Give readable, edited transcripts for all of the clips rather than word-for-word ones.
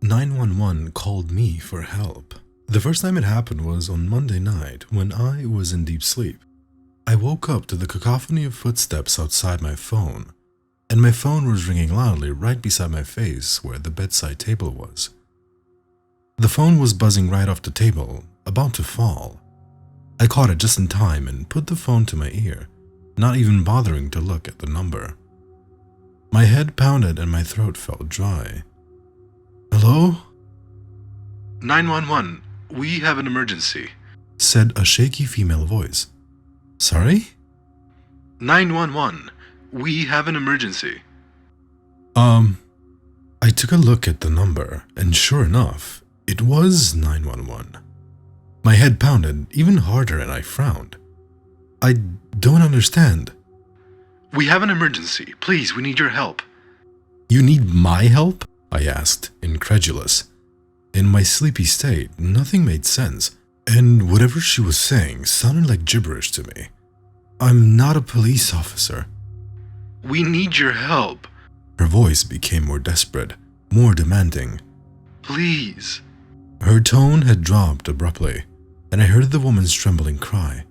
911 called me for help. The first time it happened was on Monday night when I was in deep sleep. I woke up to the cacophony of footsteps outside my phone, and my phone was ringing loudly right beside my face where the bedside table was. The phone was buzzing right off the table, about to fall. I caught it just in time and put the phone to my ear, not even bothering to look at the number. My head pounded and my throat felt dry. "Hello?" "911, we have an emergency," said a shaky female voice. "Sorry?" "911, we have an emergency." I took a look at the number, and sure enough, it was 911. My head pounded even harder and I frowned. "I don't understand." "We have an emergency. Please, we need your help." "You need my help?" I asked, incredulous. In my sleepy state, nothing made sense, and whatever she was saying sounded like gibberish to me. "I'm not a police officer." "We need your help." Her voice became more desperate, more demanding. "Please." Her tone had dropped abruptly, and I heard the woman's trembling cry.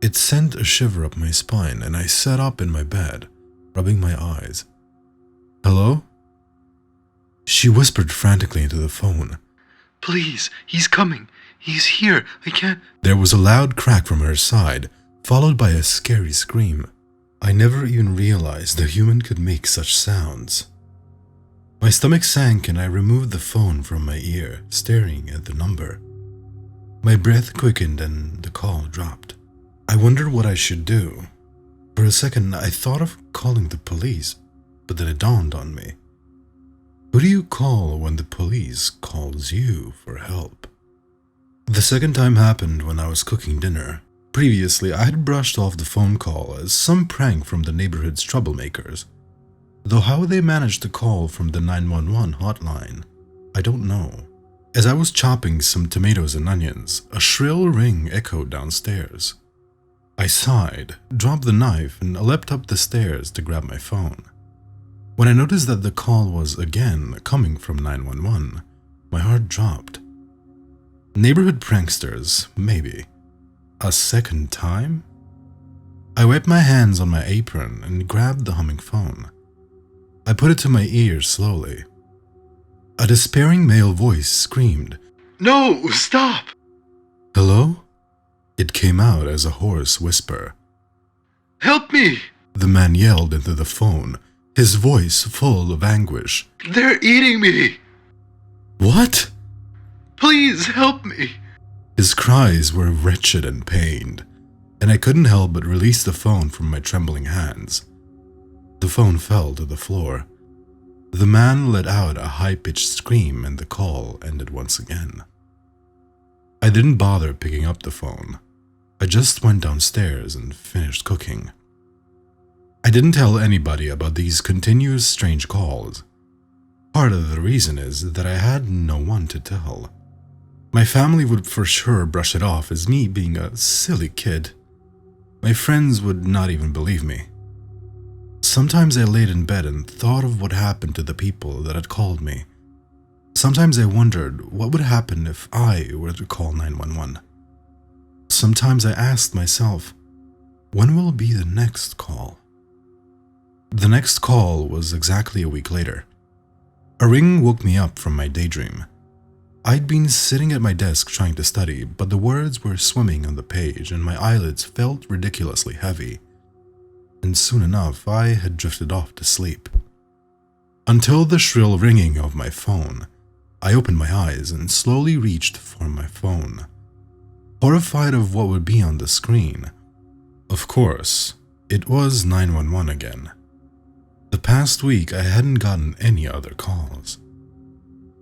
It sent a shiver up my spine, and I sat up in my bed, rubbing my eyes. "Hello?" She whispered frantically into the phone. "Please, he's coming. He's here. I can't." There was a loud crack from her side, followed by a scary scream. I never even realized a human could make such sounds. My stomach sank and I removed the phone from my ear, staring at the number. My breath quickened and the call dropped. I wondered what I should do. For a second, I thought of calling the police, but then it dawned on me. Who do you call when the police calls you for help? The second time happened when I was cooking dinner. Previously, I had brushed off the phone call as some prank from the neighborhood's troublemakers. Though how they managed to call from the 911 hotline, I don't know. As I was chopping some tomatoes and onions, a shrill ring echoed downstairs. I sighed, dropped the knife, and leapt up the stairs to grab my phone. When I noticed that the call was again coming from 911, my heart dropped. Neighborhood pranksters, maybe. A second time? I wiped my hands on my apron and grabbed the humming phone. I put it to my ear slowly. A despairing male voice screamed, "No, stop!" "Hello?" It came out as a hoarse whisper. "Help me!" The man yelled into the phone, his voice full of anguish. "They're eating me!" "What?" "Please help me!" His cries were wretched and pained, and I couldn't help but release the phone from my trembling hands. The phone fell to the floor. The man let out a high-pitched scream and the call ended once again. I didn't bother picking up the phone. I just went downstairs and finished cooking. I didn't tell anybody about these continuous strange calls. Part of the reason is that I had no one to tell. My family would for sure brush it off as me being a silly kid. My friends would not even believe me. Sometimes I laid in bed and thought of what happened to the people that had called me. Sometimes I wondered what would happen if I were to call 911. Sometimes I asked myself, when will be the next call? The next call was exactly a week later. A ring woke me up from my daydream. I'd been sitting at my desk trying to study, but the words were swimming on the page and my eyelids felt ridiculously heavy. And soon enough, I had drifted off to sleep. Until the shrill ringing of my phone, I opened my eyes and slowly reached for my phone, horrified of what would be on the screen. Of course, it was 911 again. The past week, I hadn't gotten any other calls.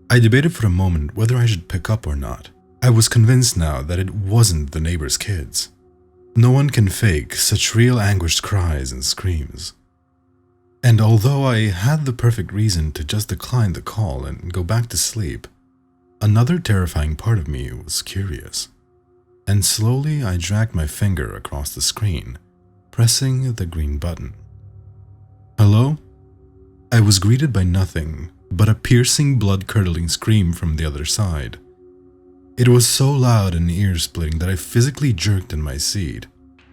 I debated for a moment whether I should pick up or not. I was convinced now that it wasn't the neighbor's kids. No one can fake such real anguished cries and screams. And although I had the perfect reason to just decline the call and go back to sleep, another terrifying part of me was curious. And slowly I dragged my finger across the screen, pressing the green button. Hello? I was greeted by nothing but a piercing, blood-curdling scream from the other side. It was so loud and ear-splitting that I physically jerked in my seat.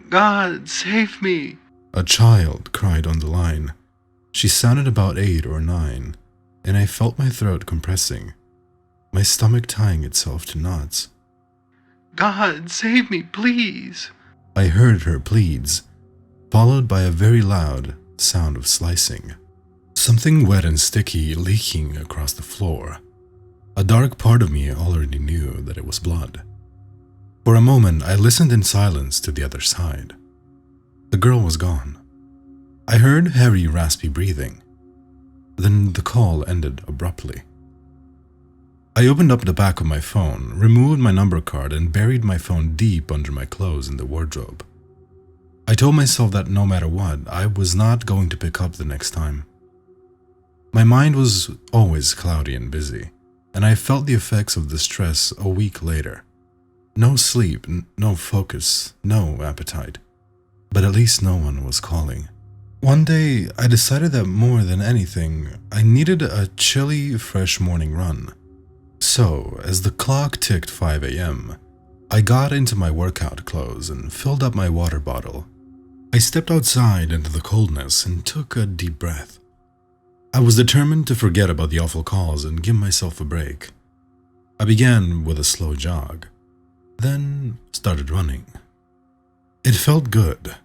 God, save me! A child cried on the line. She sounded about 8 or 9, and I felt my throat compressing, my stomach tying itself to knots. God, save me, please! I heard her pleads, followed by a very loud sound of slicing. Something wet and sticky leaking across the floor. A dark part of me already knew that it was blood. For a moment, I listened in silence to the other side. The girl was gone. I heard heavy, raspy breathing. Then the call ended abruptly. I opened up the back of my phone, removed my number card, and buried my phone deep under my clothes in the wardrobe. I told myself that no matter what, I was not going to pick up the next time. My mind was always cloudy and busy, and I felt the effects of the stress a week later. No sleep, no focus, no appetite. But at least no one was calling. One day, I decided that more than anything, I needed a chilly, fresh morning run. So, as the clock ticked 5 a.m., I got into my workout clothes and filled up my water bottle. I stepped outside into the coldness and took a deep breath. I was determined to forget about the awful calls and give myself a break. I began with a slow jog, then started running. It felt good,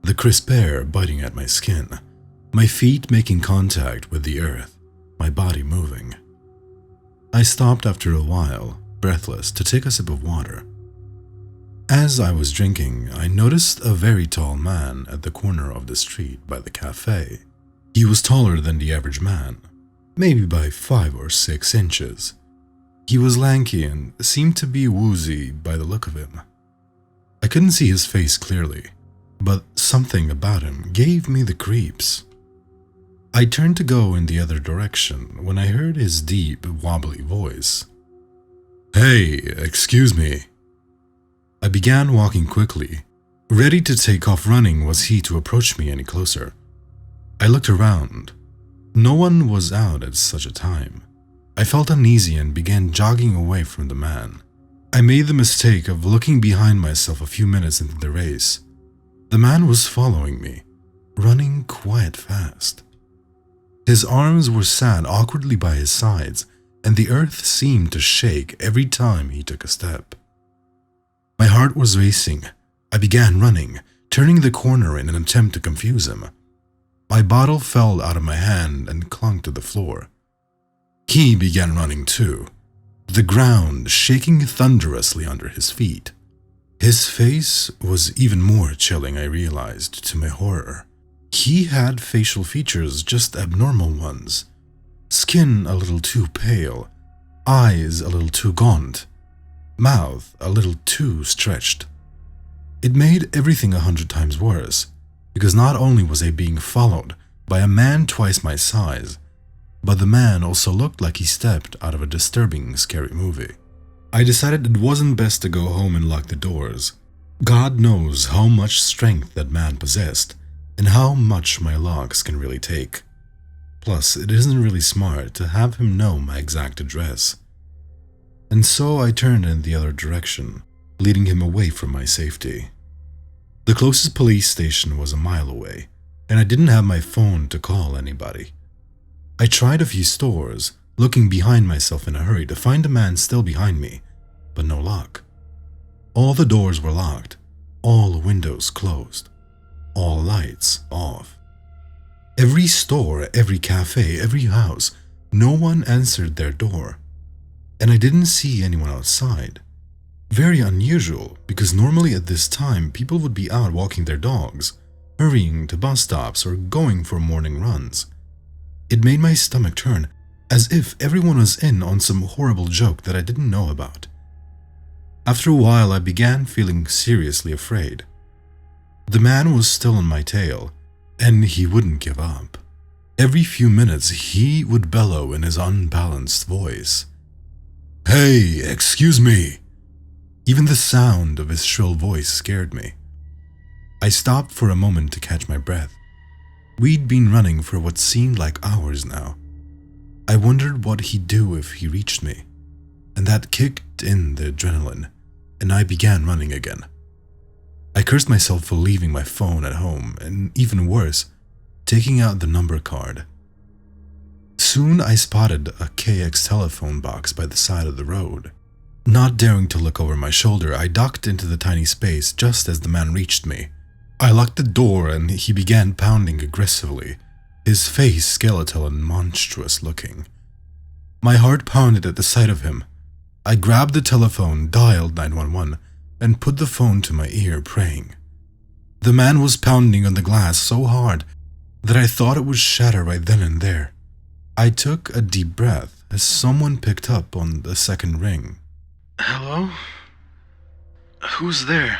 the crisp air biting at my skin, my feet making contact with the earth, my body moving. I stopped after a while, breathless, to take a sip of water. As I was drinking, I noticed a very tall man at the corner of the street by the cafe. He was taller than the average man, maybe by 5 or 6 inches. He was lanky and seemed to be woozy by the look of him. I couldn't see his face clearly, but something about him gave me the creeps. I turned to go in the other direction when I heard his deep, wobbly voice. "Hey, excuse me." I began walking quickly. Ready to take off running was he to approach me any closer. I looked around. No one was out at such a time. I felt uneasy and began jogging away from the man. I made the mistake of looking behind myself a few minutes into the race. The man was following me, running quite fast. His arms were sat awkwardly by his sides, and the earth seemed to shake every time he took a step. My heart was racing. I began running, turning the corner in an attempt to confuse him. My bottle fell out of my hand and clung to the floor. He began running too, the ground shaking thunderously under his feet. His face was even more chilling, I realized, to my horror. He had facial features, just abnormal ones. Skin a little too pale, eyes a little too gaunt, mouth a little too stretched. It made everything 100 times worse, because not only was I being followed by a man twice my size, but the man also looked like he stepped out of a disturbing, scary movie. I decided it wasn't best to go home and lock the doors. God knows how much strength that man possessed, and how much my locks can really take. Plus, it isn't really smart to have him know my exact address. And so I turned in the other direction, leading him away from my safety. The closest police station was a mile away, and I didn't have my phone to call anybody. I tried a few stores, looking behind myself in a hurry to find the man still behind me, but no luck. All the doors were locked, all windows closed, all lights off. Every store, every cafe, every house, no one answered their door, and I didn't see anyone outside. Very unusual, because normally at this time people would be out walking their dogs, hurrying to bus stops or going for morning runs. It made my stomach turn, as if everyone was in on some horrible joke that I didn't know about. After a while, I began feeling seriously afraid. The man was still on my tail, and he wouldn't give up. Every few minutes, he would bellow in his unbalanced voice, "Hey, excuse me!" Even the sound of his shrill voice scared me. I stopped for a moment to catch my breath. We'd been running for what seemed like hours now. I wondered what he'd do if he reached me, and that kicked in the adrenaline, and I began running again. I cursed myself for leaving my phone at home, and even worse, taking out the number card. Soon I spotted a KX telephone box by the side of the road. Not daring to look over my shoulder, I ducked into the tiny space just as the man reached me. I locked the door and he began pounding aggressively, his face skeletal and monstrous looking. My heart pounded at the sight of him. I grabbed the telephone, dialed 911, and put the phone to my ear, praying. The man was pounding on the glass so hard that I thought it would shatter right then and there. I took a deep breath as someone picked up on the second ring. Hello? Who's there?